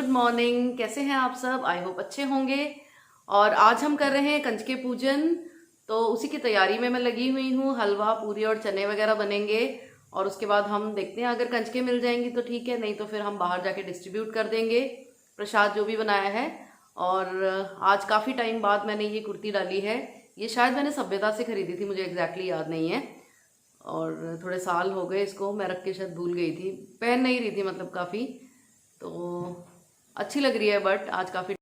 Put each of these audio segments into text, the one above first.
Good morning. कैसे हैं आप सब? आई होप अच्छे होंगे। और आज हम कर रहे हैं कंजके पूजन, तो उसी की तैयारी में मैं लगी हुई हूँ। हलवा पूरी और चने वगैरह बनेंगे और उसके बाद हम देखते हैं, अगर कंजके मिल जाएंगी तो ठीक है, नहीं तो फिर हम बाहर जाके डिस्ट्रीब्यूट कर देंगे प्रसाद जो भी बनाया है। और आज काफ़ी टाइम बाद मैंने ये कुर्ती डाली है। ये शायद मैंने सभ्यता से खरीदी थी, मुझे एग्जैक्टली याद नहीं है। और थोड़े साल हो गए इसको, मैं रख के शायद भूल गई थी, पहन नहीं रही थी मतलब काफ़ी। तो अच्छी लग रही है बट आज काफ़ी।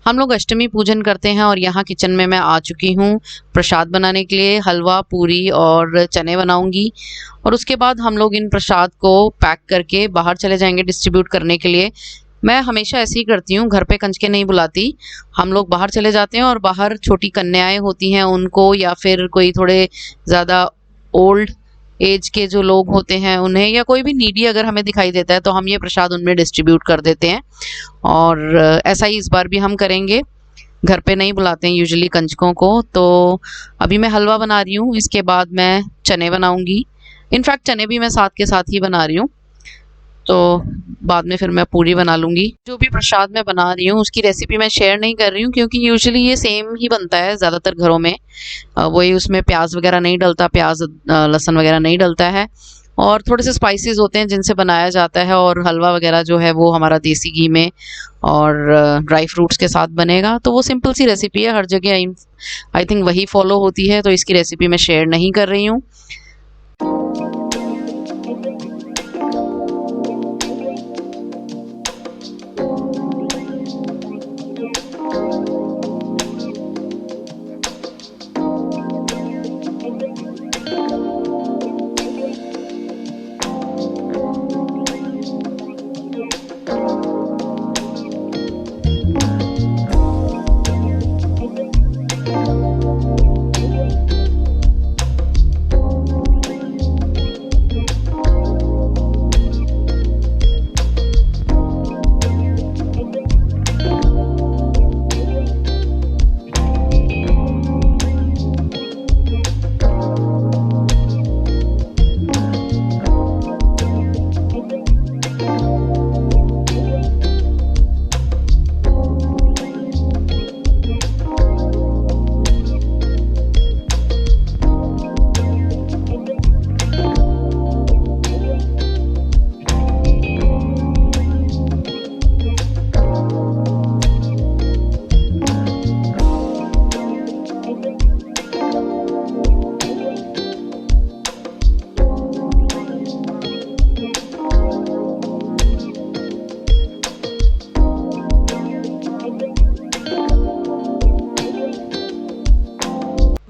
हम लोग अष्टमी पूजन करते हैं और यहाँ किचन में मैं आ चुकी हूँ प्रसाद बनाने के लिए। हलवा पूरी और चने बनाऊंगी और उसके बाद हम लोग इन प्रसाद को पैक करके बाहर चले जाएंगे डिस्ट्रीब्यूट करने के लिए। मैं हमेशा ऐसे ही करती हूँ, घर पे कंजके नहीं बुलाती। हम लोग बाहर चले जाते हैं और बाहर छोटी कन्याएं होती हैं उनको, या फिर कोई थोड़े ज़्यादा ओल्ड एज के जो लोग होते हैं उन्हें, या कोई भी नीडी अगर हमें दिखाई देता है तो हम ये प्रसाद उनमें डिस्ट्रीब्यूट कर देते हैं। और ऐसा ही इस बार भी हम करेंगे। घर पे नहीं बुलाते हैं यूजुअली कंजकों को। तो अभी मैं हलवा बना रही हूँ, इसके बाद मैं चने बनाऊंगी। इनफैक्ट चने भी मैं साथ के साथ ही बना रही हूँ, तो बाद में फिर मैं पूरी बना लूँगी। जो भी प्रसाद मैं बना रही हूँ उसकी रेसिपी मैं शेयर नहीं कर रही हूँ, क्योंकि यूजुअली ये सेम ही बनता है ज़्यादातर घरों में। वही, उसमें प्याज वगैरह नहीं डलता, प्याज लहसुन वगैरह नहीं डलता है। और थोड़े से स्पाइसेस होते हैं जिनसे बनाया जाता है, और हलवा वगैरह जो है वो हमारा देसी घी में और ड्राई फ्रूट्स के साथ बनेगा। तो वो सिंपल सी रेसिपी है, हर जगह आई थिंक वही फॉलो होती है, तो इसकी रेसिपी मैं शेयर नहीं कर रही हूँ।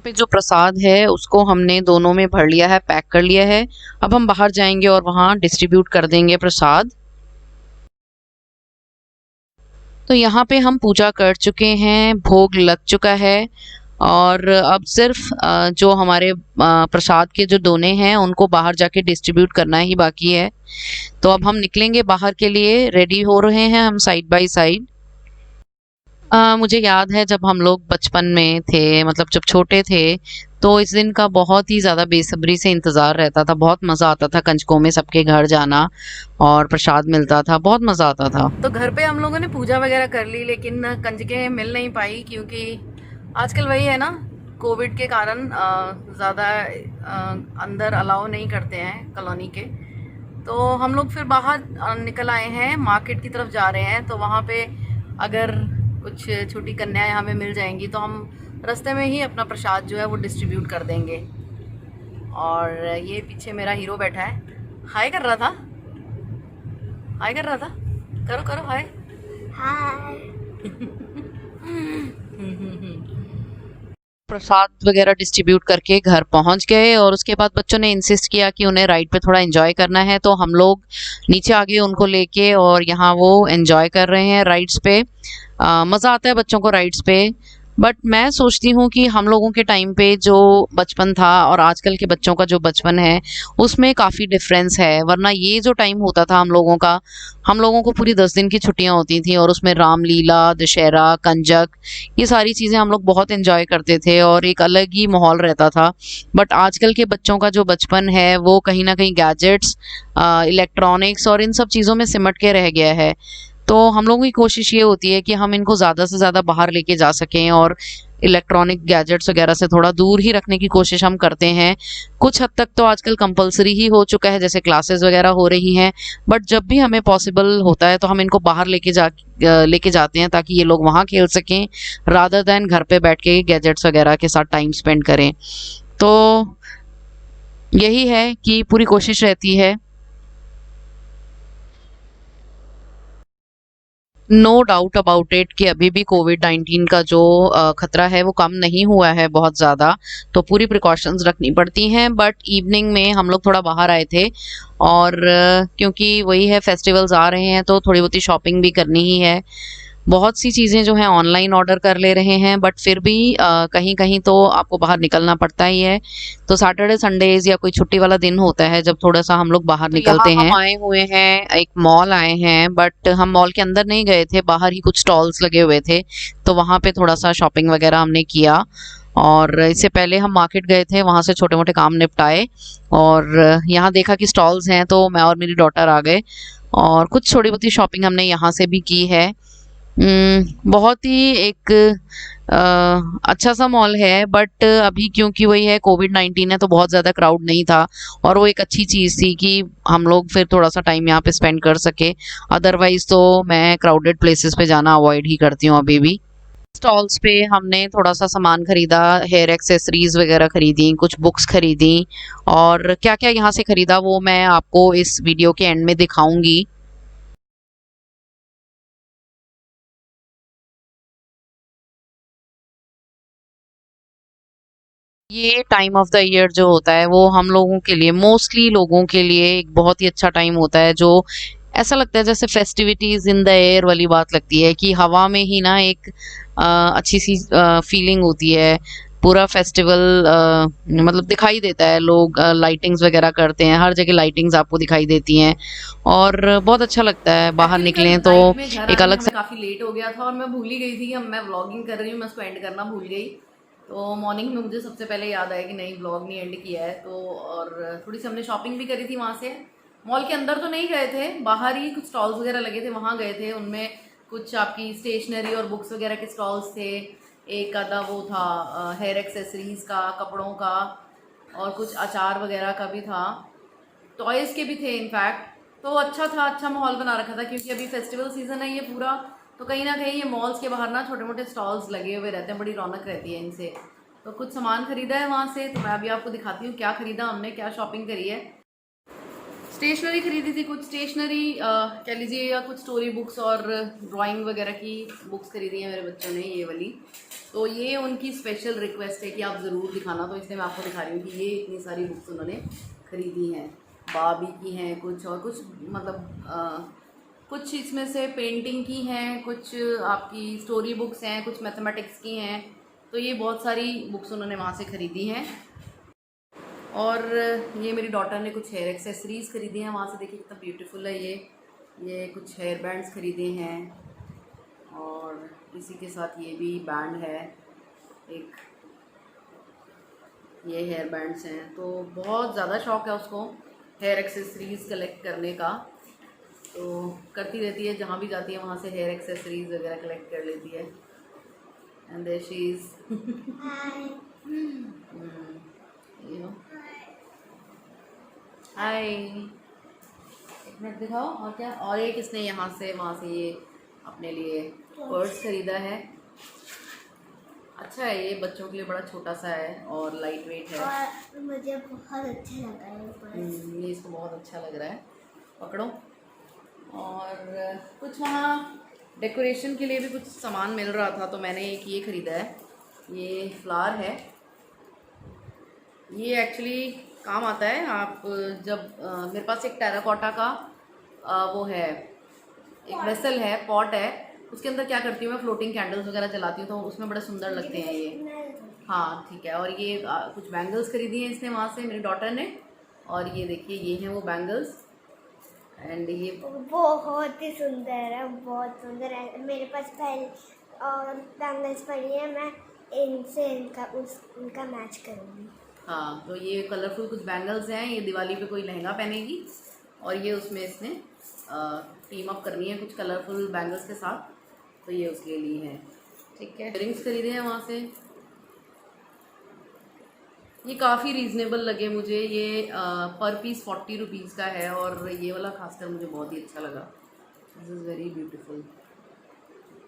पे जो प्रसाद है उसको हमने दोनों में भर लिया है, पैक कर लिया है। अब हम बाहर जाएंगे और वहाँ डिस्ट्रीब्यूट कर देंगे प्रसाद। तो यहाँ पे हम पूजा कर चुके हैं, भोग लग चुका है, और अब सिर्फ जो हमारे प्रसाद के जो दोने हैं उनको बाहर जाके डिस्ट्रीब्यूट करना ही बाकी है। तो अब हम निकलेंगे बाहर के लिए, रेडी हो रहे हैं हम साइड बाय साइड। मुझे याद है जब हम लोग बचपन में थे, मतलब जब छोटे थे, तो इस दिन का बहुत ही ज़्यादा बेसब्री से इंतज़ार रहता था। बहुत मज़ा आता था कंजकों में सबके घर जाना, और प्रसाद मिलता था, बहुत मज़ा आता था। तो घर पे हम लोगों ने पूजा वगैरह कर ली, लेकिन कंजकें मिल नहीं पाई, क्योंकि आजकल वही है ना, कोविड के कारण ज़्यादा अंदर अलाउ नहीं करते हैं कॉलोनी के। तो हम लोग फिर बाहर निकल आए हैं, मार्केट की तरफ जा रहे हैं। तो वहाँ पे अगर कुछ छोटी कन्याएं हमें मिल जाएंगी तो हम रास्ते में ही अपना प्रसाद जो है वो डिस्ट्रीब्यूट कर देंगे। और ये पीछे मेरा हीरो बैठा है, हाय कर रहा था, हाय कर रहा था, करो करो हाय हाय। प्रसाद वगैरह डिस्ट्रीब्यूट करके घर पहुंच गए, और उसके बाद बच्चों ने इंसिस्ट किया कि उन्हें राइड पे थोड़ा एंजॉय करना है, तो हम लोग नीचे आ गए उनको लेके, और यहाँ वो एंजॉय कर रहे हैं राइड्स पे। मज़ा आता है बच्चों को राइड्स पे। बट मैं सोचती हूँ कि हम लोगों के टाइम पे जो बचपन था और आजकल के बच्चों का जो बचपन है उसमें काफ़ी डिफरेंस है। वरना ये जो टाइम होता था हम लोगों का, हम लोगों को पूरी 10 दिन की छुट्टियां होती थी और उसमें रामलीला, दशहरा, कंजक, ये सारी चीज़ें हम लोग बहुत एंजॉय करते थे और एक अलग ही माहौल रहता था। बट आजकल के बच्चों का जो बचपन है वो कहीं ना कहीं गैजेट्स, इलेक्ट्रॉनिक्स और इन सब चीज़ों में सिमट के रह गया है। तो हम लोगों की कोशिश ये होती है कि हम इनको ज़्यादा से ज़्यादा बाहर लेके जा सकें और इलेक्ट्रॉनिक गैजेट्स वगैरह से थोड़ा दूर ही रखने की कोशिश हम करते हैं। कुछ हद तक तो आजकल कंपल्सरी ही हो चुका है, जैसे क्लासेस वगैरह हो रही हैं। बट जब भी हमें पॉसिबल होता है तो हम इनको बाहर लेके जाते हैं ताकि ये लोग वहाँ खेल सकें, रादर दैन घर पे बैठ के गैजेट्स वगैरह के साथ टाइम स्पेंड करें। तो यही है कि पूरी कोशिश रहती है। नो डाउट अबाउट इट कि अभी भी कोविड-19 का जो खतरा है वो कम नहीं हुआ है बहुत ज़्यादा, तो पूरी प्रिकॉशंस रखनी पड़ती हैं। बट इवनिंग में हम लोग थोड़ा बाहर आए थे और क्योंकि वही है, फेस्टिवल्स आ रहे हैं तो थोड़ी बहुत ही शॉपिंग भी करनी ही है। बहुत सी चीज़ें जो हैं ऑनलाइन ऑर्डर कर ले रहे हैं, बट फिर भी कहीं-कहीं तो आपको बाहर निकलना पड़ता ही है। तो सैटरडे संडेज़ या कोई छुट्टी वाला दिन होता है जब थोड़ा-सा हम लोग बाहर तो निकलते यहाँ हम हैं। आए हुए हैं, एक मॉल आए हैं, बट हम मॉल के अंदर नहीं गए थे, बाहर ही कुछ स्टॉल्स लगे हुए थे, तो वहाँ पे थोड़ा-सा शॉपिंग वगैरह हमने किया। और इससे पहले हम मार्केट गए थे, वहाँ से छोटे-मोटे काम निपटाए और यहाँ देखा कि स्टॉल्स हैं तो मैं और मेरी डॉटर आ गए और कुछ थोड़ी बहुत ही शॉपिंग हमने यहाँ से भी की है। बहुत ही एक अच्छा सा मॉल है, बट अभी क्योंकि वही है, कोविड-19 है तो बहुत ज़्यादा क्राउड नहीं था और वो एक अच्छी चीज़ थी कि हम लोग फिर थोड़ा-सा टाइम यहाँ पे स्पेंड कर सके। अदरवाइज़ तो मैं क्राउडेड प्लेसेस पे जाना अवॉइड ही करती हूँ अभी भी। स्टॉल्स पे हमने थोड़ा-सा सामान खरीदा, हेयर एक्सेसरीज़ वगैरह खरीदी, कुछ बुक्स खरीदी और क्या-क्या यहाँ से खरीदा वो मैं आपको इस वीडियो के एंड में दिखाऊँगी। ये टाइम ऑफ द ईयर जो होता है वो हम लोगों के लिए, मोस्टली लोगों के लिए एक बहुत ही अच्छा टाइम होता है, जो ऐसा लगता है जैसे फेस्टिविटीज इन द एयर वाली बात लगती है कि हवा में ही ना एक अच्छी सी फीलिंग होती है। पूरा फेस्टिवल मतलब दिखाई देता है, लोग लाइटिंग्स वगैरह करते हैं, हर जगह लाइटिंग्स आपको दिखाई देती हैं और बहुत अच्छा लगता है। बाहर एक्चुअली कल निकलें तो नाइट में घर एक आने में अलग हमें सा काफ़ी लेट हो गया था और मैं भूल ही गई थी कि अब मैं व्लॉगिंग कर रही हूँ, मैं उसको एंड करना भूल गई। तो मॉर्निंग में मुझे सबसे पहले याद आया कि नहीं, व्लॉग नहीं एंड किया है। तो और थोड़ी सी हमने शॉपिंग भी करी थी वहाँ से। मॉल के अंदर तो नहीं गए थे, बाहर ही कुछ स्टॉल्स वगैरह लगे थे वहाँ गए थे। उनमें कुछ आपकी स्टेशनरी और बुक्स वगैरह के स्टॉल्स थे। एक आधा वो था हेयर एक्सेसरीज का, कपड़ों का, और कुछ अचार वगैरह का भी था। टॉयज़ के भी थे इनफैक्ट। तो अच्छा था, अच्छा माहौल बना रखा था क्योंकि अभी फेस्टिवल सीजन है ये पूरा। तो कहीं ना कहीं ये मॉल्स के बाहर ना छोटे मोटे स्टॉल्स लगे हुए रहते हैं, बड़ी रौनक रहती है इनसे। तो कुछ सामान खरीदा है वहाँ से, तो मैं अभी आपको दिखाती हूँ क्या खरीदा हमने, क्या शॉपिंग करी है। स्टेशनरी खरीदी थी, कुछ स्टेशनरी कह लीजिए, या कुछ स्टोरी बुक्स और ड्राइंग वगैरह की बुक्स खरीदी हैं मेरे बच्चों ने, ये वाली। तो ये उनकी स्पेशल रिक्वेस्ट है कि आप ज़रूर दिखाना, तो इसलिए मैं आपको दिखा रही हूँ कि ये इतनी सारी बुक्स उन्होंने खरीदी हैं। बाबी की हैं कुछ, और कुछ मतलब कुछ इसमें से पेंटिंग की हैं, कुछ आपकी स्टोरी बुक्स हैं, कुछ मैथमेटिक्स की हैं। तो ये बहुत सारी बुक्स उन्होंने वहाँ से ख़रीदी हैं। और ये मेरी डॉटर ने कुछ हेयर एक्सेसरीज़ खरीदी हैं वहाँ से, देखिए कितना ब्यूटीफुल है ये कुछ हेयर बैंड्स खरीदे हैं और इसी के साथ ये भी बैंड है एक, ये हेयर बैंड्स हैं। तो बहुत ज़्यादा शौक़ है उसको हेयर एक्सेसरीज़ कलेक्ट करने का, तो करती रहती है, जहाँ भी जाती है वहाँ से हेयर एक्सेसरीज़ वगैरह कलेक्ट कर लेती है। And there she is you know, hi, एक मिनट दिखाओ। और क्या, और एक इसने यहाँ से वहाँ से ये अपने लिए पर्स खरीदा है। अच्छा है, ये बच्चों के लिए बड़ा छोटा सा है और लाइट वेट है और मुझे बहुत अच्छा लगा है पर्स। ये इसको बहुत अच्छा लग रहा है, पकड़ो। और कुछ वहाँ डेकोरेशन के लिए भी कुछ सामान मिल रहा था, तो मैंने एक ये ख़रीदा है। ये फ्लावर है, ये एक्चुअली काम आता है। आप जब मेरे पास एक टेराकोटा का वो है, एक वेसल है, पॉट है, उसके अंदर क्या करती हूँ मैं, फ्लोटिंग कैंडल्स वगैरह जलाती हूँ, तो उसमें बड़े सुंदर लगते हैं ये। हाँ ठीक है। और ये कुछ बैंगल्स खरीदी हैं इसने वहाँ से, मेरी डॉटर ने। और ये देखिए ये हैं वो बैंगल्स, एंड ये बहुत ही सुंदर है, बहुत सुंदर है। मेरे पास पहले और बैंगल्स पड़ी है, मैं इनसे उनका मैच करूँगी। हाँ, तो ये कलरफुल कुछ बैंगल्स हैं, ये दिवाली पे कोई लहंगा पहनेगी। और ये उसमें इसने टीम अप करनी है कुछ कलरफुल बैंगल्स के साथ, तो ये उसके लिए है। ठीक है, इयरिंग्स खरीदे हैं वहाँ से, ये काफ़ी रीज़नेबल लगे मुझे। ये पर पीस 40 रुपीज़ का है, और ये वाला खासकर मुझे बहुत ही अच्छा लगा। This is very beautiful.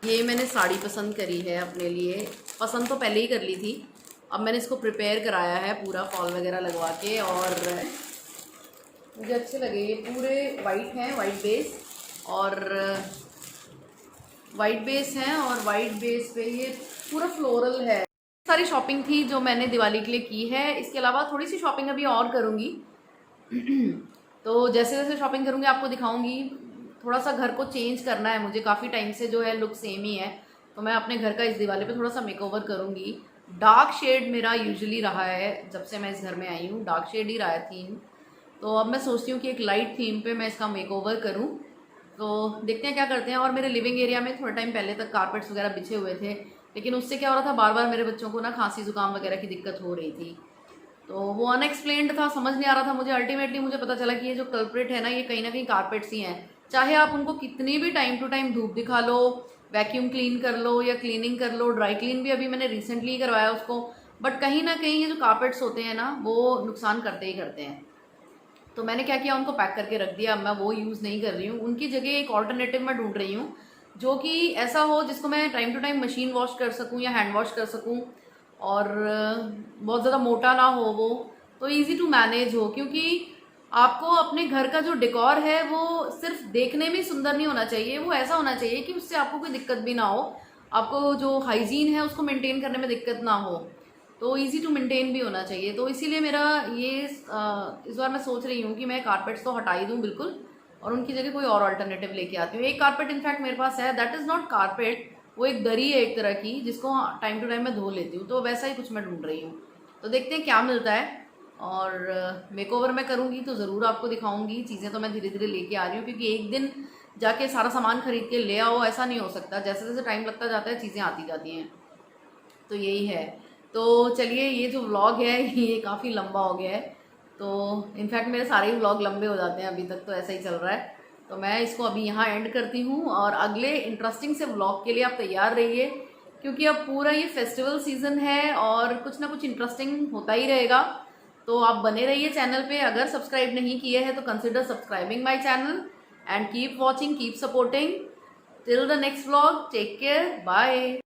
ये मैंने साड़ी पसंद करी है अपने लिए, पसंद तो पहले ही कर ली थी, अब मैंने इसको प्रिपेयर कराया है पूरा फॉल वगैरह लगवा के, और मुझे अच्छे लगे। ये पूरे वाइट हैं, वाइट बेस और वाइट बेस पे ये पूरा फ्लोरल है। सारी शॉपिंग थी जो मैंने दिवाली के लिए की है, इसके अलावा थोड़ी सी शॉपिंग अभी और करूँगी। तो जैसे जैसे शॉपिंग करूँगी आपको दिखाऊँगी। थोड़ा सा घर को चेंज करना है मुझे, काफ़ी टाइम से जो है लुक सेम ही है, तो मैं अपने घर का इस दिवाली पे थोड़ा सा मेकओवर करूँगी। डार्क शेड मेरा यूजुअली रहा है, जब से मैं इस घर में आई हूँ डार्क शेड ही रहा है थीम। तो अब मैं सोचती हूँ कि एक लाइट थीम पे मैं इसका मेकओवर करूँ, तो देखते हैं क्या करते हैं। और मेरे लिविंग एरिया में थोड़ा टाइम पहले तक कारपेट्स वगैरह बिछे हुए थे, लेकिन उससे क्या हो रहा था, बार बार मेरे बच्चों को ना खांसी जुकाम वगैरह की दिक्कत हो रही थी, तो वो अनएक्सप्लेन्ड था, समझ नहीं आ रहा था मुझे। अल्टीमेटली मुझे पता चला कि ये जो कल्प्रिट है ना, ये कहीं ना कहीं कारपेट्स ही हैं। चाहे आप उनको कितनी भी टाइम टू टाइम धूप दिखा लो, वैक्यूम क्लीन कर लो या क्लीनिंग कर लो, ड्राई क्लीन भी अभी मैंने रिसेंटली करवाया उसको, बट कहीं ना कहीं ये जो कारपेट्स होते हैं ना, वो नुकसान करते ही करते हैं। तो मैंने क्या किया, उनको पैक करके रख दिया। अब मैं वो यूज़ नहीं कर रही हूँ, उनकी जगह एक ऑल्टरनेटिव मैं ढूंढ रही हूँ जो कि ऐसा हो जिसको मैं time to time machine wash कर सकूँ या हैंड वॉश कर सकूँ, और बहुत ज़्यादा मोटा ना हो वो, तो इजी टू मैनेज हो। क्योंकि आपको अपने घर का जो डेकोर है वो सिर्फ देखने में सुंदर नहीं होना चाहिए, वो ऐसा होना चाहिए कि उससे आपको कोई दिक्कत भी ना हो, आपको जो हाइजीन है उसको मेंटेन करने में दिक्कत ना हो, तो इजी टू मेंटेन भी होना चाहिए। तो इसीलिए मेरा ये इस बार मैं सोच रही हूँ कि मैं कारपेट्स तो हटा ही दूँ बिल्कुल, और उनकी जगह कोई और अल्टरनेटिव लेके आती हूँ। एक कारपेट इनफैक्ट मेरे पास है, दैट इज़ नॉट कारपेट, वो एक दरी है एक तरह की, जिसको टाइम टू टाइम मैं धो लेती हूँ, तो वैसा ही कुछ मैं ढूंढ रही हूँ। तो देखते हैं क्या मिलता है, और मेकओवर मैं करूँगी तो ज़रूर आपको दिखाऊँगी। चीज़ें तो मैं धीरे धीरे लेके आ रही हूँ, क्योंकि एक दिन जाके सारा सामान खरीद के ले आओ ऐसा नहीं हो सकता, जैसे जैसे टाइम लगता जाता है चीज़ें आती जाती हैं, तो यही है। तो चलिए, ये जो व्लॉग है ये काफ़ी लंबा हो गया है, तो इनफैक्ट मेरे सारे ही व्लॉग लंबे हो जाते हैं अभी तक, तो ऐसा ही चल रहा है। तो मैं इसको अभी यहाँ एंड करती हूँ, और अगले इंटरेस्टिंग से व्लॉग के लिए आप तैयार रहिए, क्योंकि अब पूरा ये फेस्टिवल सीज़न है और कुछ ना कुछ इंटरेस्टिंग होता ही रहेगा। तो आप बने रहिए चैनल पे। अगर सब्सक्राइब नहीं किए हैं तो consider subscribing my channel, and keep watching, keep supporting. Till the next vlog, take care, bye.